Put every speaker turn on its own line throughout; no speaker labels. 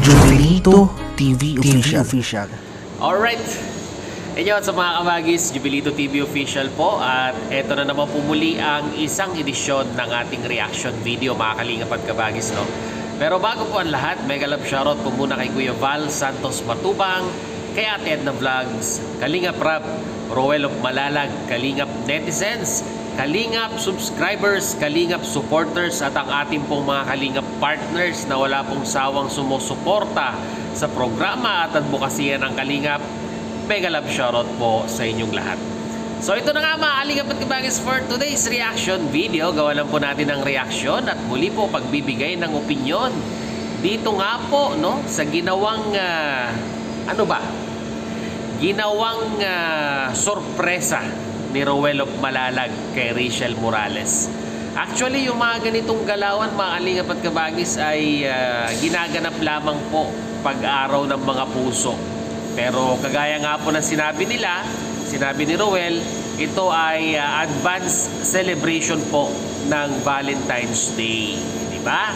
Jubilito TV Official.
Alright, inyo sa mga kabagis, Jubilito TV Official po. At eto na naman po muli ang isang edisyon ng ating reaction video, mga kalingap at kabagis, no? Pero bago po ang lahat, mega love shoutout po muna kay Kuya Val Santos Matubang, kay Ate Edna Vlogs, Kalingap Rap, Roel of Malalag, Kalingap Netizens, Kalingap subscribers, Kalingap supporters, at ang ating pong mga Kalingap partners na wala pong sawang sumusuporta sa programa at advokasya ng Kalingap. Mega love shoutout po sa inyong lahat. So ito na nga mga Kalingap at kabagis for today's reaction video. Gawa lang po natin ang reaction at muli po pagbibigay ng opinyon dito nga po, no, sa ginawang ginawang sorpresa ni Roel of Malalag kay Rachel Morales. Actually, yung mga ganitong galawan, mga Kalingap at kabagis, ay ginaganap lamang po pag-araw ng mga puso. Pero kagaya nga po ng sinabi ni Roel, ito ay advance celebration po ng Valentine's Day, di ba?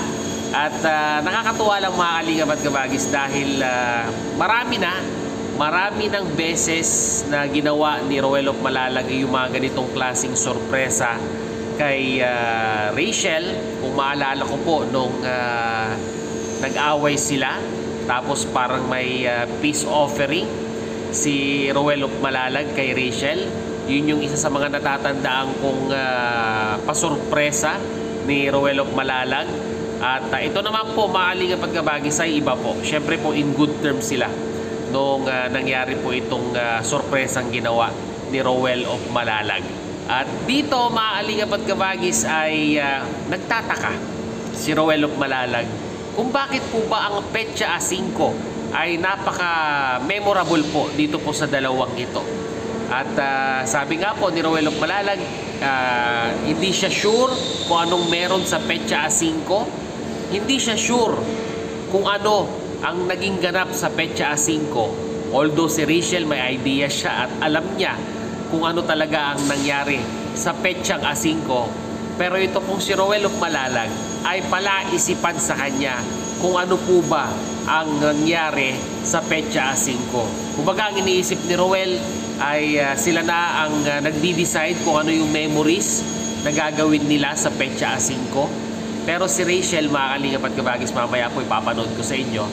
At nakakatuwa lang mga Kalingap at kabagis dahil marami ng beses na ginawa ni Roel of Malalag yung mga ganitong klaseng sorpresa kay Rachel. Kung maalala ko po nung nag-away sila, tapos parang may peace offering si Roel of Malalag kay Rachel. Yun yung isa sa mga natatandaan kong pasurpresa ni Roel of Malalag. At ito naman po mga Kalingap at kabagis ay iba po. Siyempre po in good terms sila nung nangyari po itong sorpresang ginawa ni Roel of Malalag. At dito mga Kalingap at kabagis ay nagtataka si Roel of Malalag kung bakit po ba ang Petsa 5 ay napaka-memorable po dito po sa dalawang ito. At sabi nga po ni Roel of Malalag, hindi siya sure kung anong meron sa Petsa 5. Hindi siya sure kung ano ang naging ganap sa Petsa 5. Although si Rachel may idea siya at alam niya kung ano talaga ang nangyari sa Petsa 5. Pero ito pong si Roel of Malalag ay palaisipan sa kanya kung ano po ba ang nangyari sa Petsa 5. Kumbaga ang iniisip ni Roel ay sila na ang nagdi-decide kung ano yung memories na gagawin nila sa Petsa 5. Pero si Rachel, mga Kalingap at kabagis, mamaya po ipapanood ko sa inyo,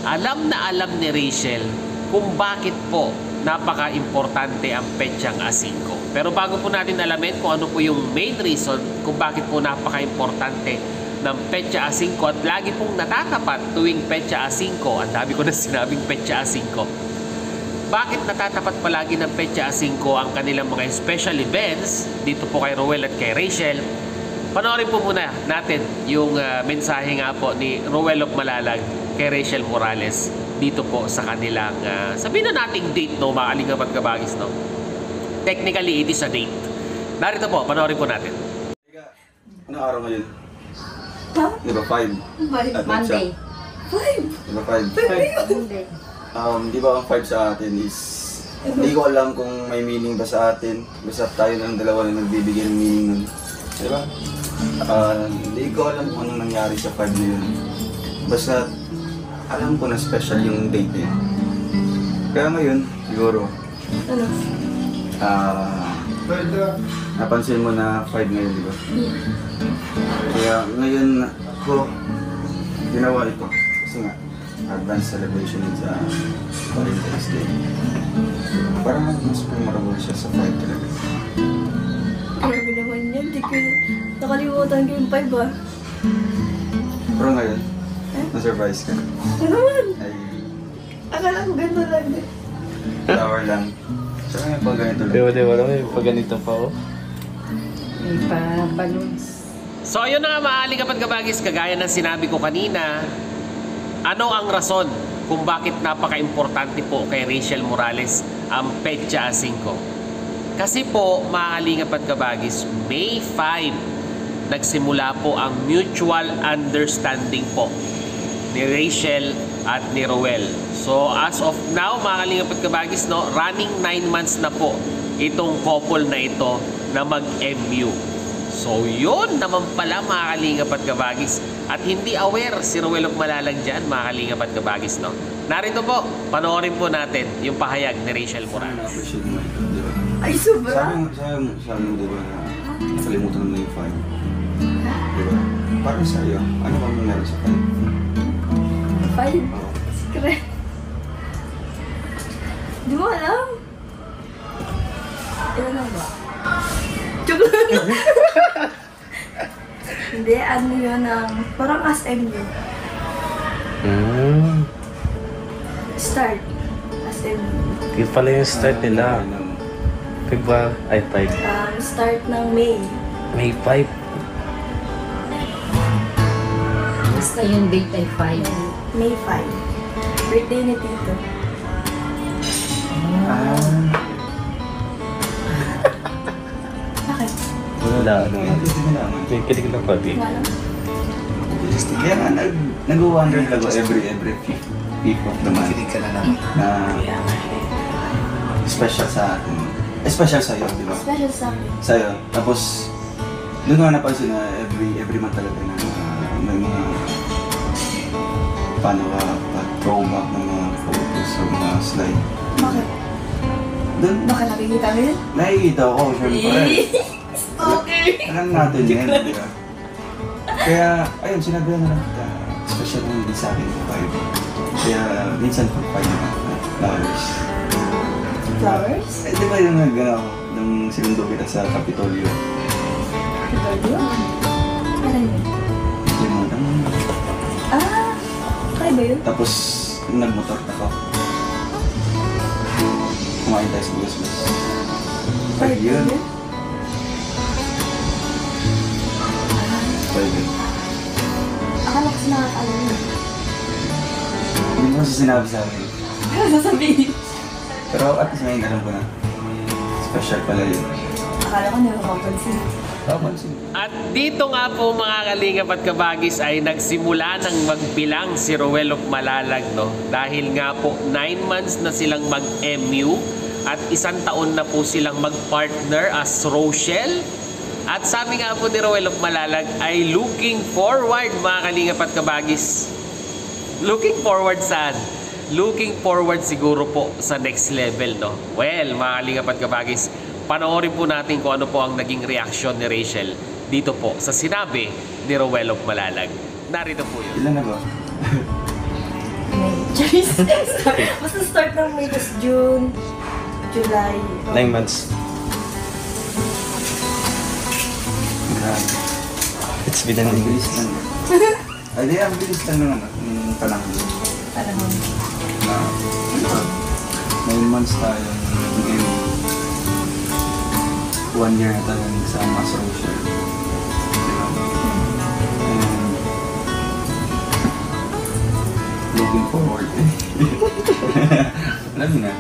alam na alam ni Rachel kung bakit po napaka-importante ang Petsa 5. Pero bago po natin alamin kung ano po yung main reason kung bakit po napaka-importante ng Petsa 5 at lagi pong natatapat tuwing Petsa 5, ang dami ko na sinabing Petsa 5. Bakit natatapat palagi ng Petsa 5 ang kanilang mga special events dito po kay Roel at kay Rachel? Panoorin po muna natin yung mensahe nga po ni Roel of Malalag kay Rachel Morales dito po sa kanilang sabihin na nating date, no, mga Kalingap at kabagis, no? Technically, it is a date. Narito po, panoorin po natin.
Anong araw ngayon?
Ha?
Di ba 5?
Monday.
5? Di ba 5?
Monday.
Di ba ang 5 sa atin is... Hindi ko alam kung may meaning ba sa atin. Basta tayo ng dalawa na nagbibigay ng meaning nun. Di ba? Hindi ko alam kung anong nangyari sa 5 na yun. Basta alam ko na special yung date yun. Kaya ngayon, siguro,
Ano?
napansin mo na 5 ngayon, di ba? Kaya ngayon ko ginawa ito. Kasi nga, advance celebration sa Valentine's Day. Parang mas memorable siya sa 5 talaga.
Grabe naman yan. Di ko nakalimutan ko yung 5 ah.
Pero ngayon, na-surprise ka.
Ano naman?
Ay,
Akala ko ganda lang eh.
flower lang. Saka nga pag ganito lang.
Di ba may pag ganito pa oh.
May pa-balloons.
So ayun na nga mga Kalingap at kabagis, kagaya ng sinabi ko kanina, ano ang rason kung bakit napaka-importante po kay Rachel Morales ang Petsa 5? Kasi po mga Kalingap at kabagis, May 5 nagsimula po ang mutual understanding po ni Rachel at ni Roel. So as of now mga Kalingap at kabagis, no, running 9 months na po itong couple na ito na mag-MU. So yun naman pala mga Kalingap at kabagis at hindi aware si Ruel of Malalag dyan, mga kalingap at kabagis, no? Narito po, panoorin po natin yung pahayag ni Rachel Morales.
Na-appreciate mo ito, di ba?
Ay, sobra.
Sabi mo, di ba, na nakalimutan mo yung 5. Di ba? Parang sa'yo, ano ba meron sa 5?
5? Secret. Di mo alam? Ilan na ba? Joke lang. Hindi, ano yun parang SMU. Start. SMU.
Yun pala yung start nila. February, ay 5.
Start ng May.
May 5.
Basta yung date ay 5.
May 5. Birthday ni Tito. Bakit?
Wala.
Nalaman.
May kilig lang pa, di.
Wala.
Kaya nga, nag-wonder talaga every fifth of the month.
Kilig ka na naman.
Na special sa atin. Special sa'yo, di ba?
Special sa akin.
Sa'yo. Tapos, doon nga napansin na every month talaga na may mga paano ka throwback ng mga photos o mga slide.
Bakit?
Doon,
Bakit nakikita mo yun?
nakikita ko, syempre.
Okay.
Alam natin yan, di ba? Kaya, ayun, sinabi na lang kita, special mo din sa akin yung 5. Kaya, minsan pag 5 na flowers.
Flowers?
Eh, di ba yung nag-ganaw nung sinundo kita sa Capitolio?
Capitolio? Ano yun?
Limutan mo.
Kaya ba yun?
Tapos, nagmotor ako. Kumain tayo sa Guzmas.
Five
Yun.
yun?
5 yun.
Akala ko nakakaalam yun.
Hindi mo kasi sinabi sa akin.
Ano sasabihin?
Pero at least ngayon alam ko na. Special pala yun.
Akala ko hindi ko mapapansin.
Papansin.
At dito nga po mga kalingap at kabagis ay nagsimula ng magbilang si Ruel of Malalag, no? Dahil nga po 9 months na silang mag-MU at 1 taon na po silang mag-partner as Rochelle. At sabi nga po ni Ruel of Malalag ay looking forward, mga kalingap at kabagis. Looking forward saan? Looking forward siguro po sa next level, no? Well, mga kalingap at kabagis, panoorin po natin kung ano po ang naging reaksyon ni Rachel dito po sa sinabi ni Ruel of Malalag. Narito po yun.
Ilan na ba?
May. Charis. Basta start ng May, tas June, July.
9 months.
Grabe.
It's been an
Ang bilis lang. Ay, di, ang bilis lang ng ng panahon.
Alam mo.
Na, 9 months tayo. Ngayon, 1 year na tayo nagsama sa Rochelle. Diba? And, looking forward. Alam mo na.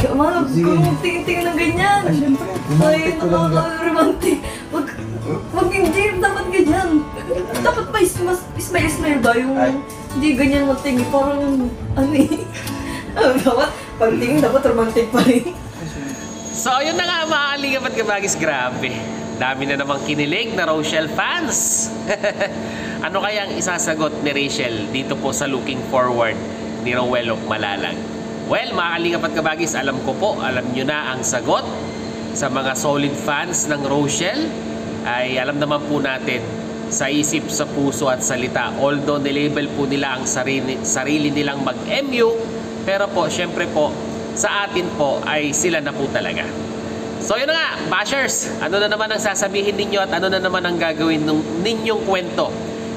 Gama,
Sige.
kung tingin-tingin ng ganyan.
Ay, syempre.
Ay,
Romantic ko lang.
romantic. Wag hindi, dapat ganyan. Dapat pa smile ba yung
Ay.
hindi ganyan matingin. Parang, ano eh. Dapat, pag tingin, dapat romantic pa rin.
So, yun na nga mga kalingap at kabagis, grabe. Dami na namang kinilig na Rochelle fans. Ano kaya ang isasagot ni Rachel dito po sa looking forward ni Ruel of Malalag? Well, mga kalingap at kabagis, alam ko po, alam nyo na ang sagot. Sa mga solid fans ng Rochelle, ay alam naman po natin sa isip, sa puso at salita. Although nilabel po nila ang sarili nilang mag-MU, pero po, syempre po, sa atin po ay sila na po talaga. So yun na nga, bashers, ano na naman ang sasabihin ninyo at ano na naman ang gagawin ninyong kwento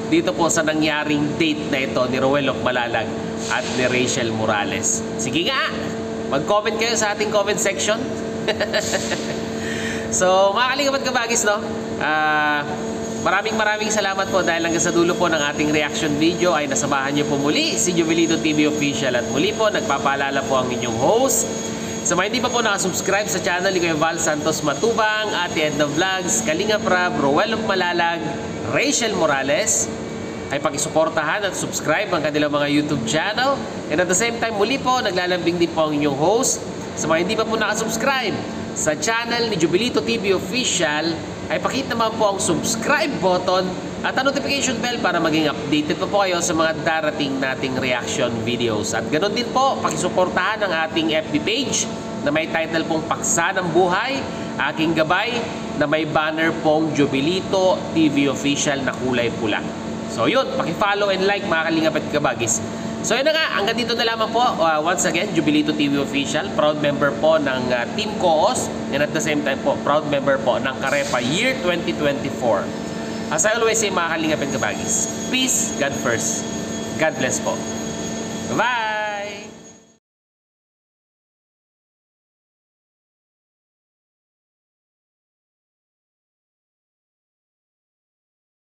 dito po sa nangyaring date na ito ni Ruel of Malalag at ni Rachel Morales. Sige nga, mag-comment kayo sa ating comment section. So mga kalingap at kabagis, no? Maraming salamat po dahil hanggang sa dulo po ng ating reaction video ay nasamahan niyo po muli si Jovelito TV Official. At muli po, nagpapaalala po ang inyong host. Sa mga hindi pa po nakasubscribe sa channel ni Kuya Val Santos Matubang, Ate Edna Vlogs, Kalingap Rab, Ruel of Malalag, Rachel Morales, ay pakisuportahan at subscribe ang kanilang mga YouTube channel. And at the same time, muli po, naglalambing din po ang inyong host. Sa mga hindi pa po nakasubscribe sa channel ni Jovelito TV Official, ay pakita naman po ang subscribe button at ang notification bell para maging updated po kayo sa mga darating nating reaction videos. At ganoon din po, pakisuportahan ang ating FB page na may title pong Paksa ng Buhay, Aking Gabay, na may banner pong Jubilito TV Official na kulay pula. So yun, pakifollow and like mga kalingap at kabagis. So yun na nga, hanggang dito na lamang po. Once again, Jubilito TV Official, proud member po ng Team Coos, and at the same time po, proud member po ng Karepa Year 2024. As I always say mga kalingap at kabagis, peace, God first. God bless po. Bye!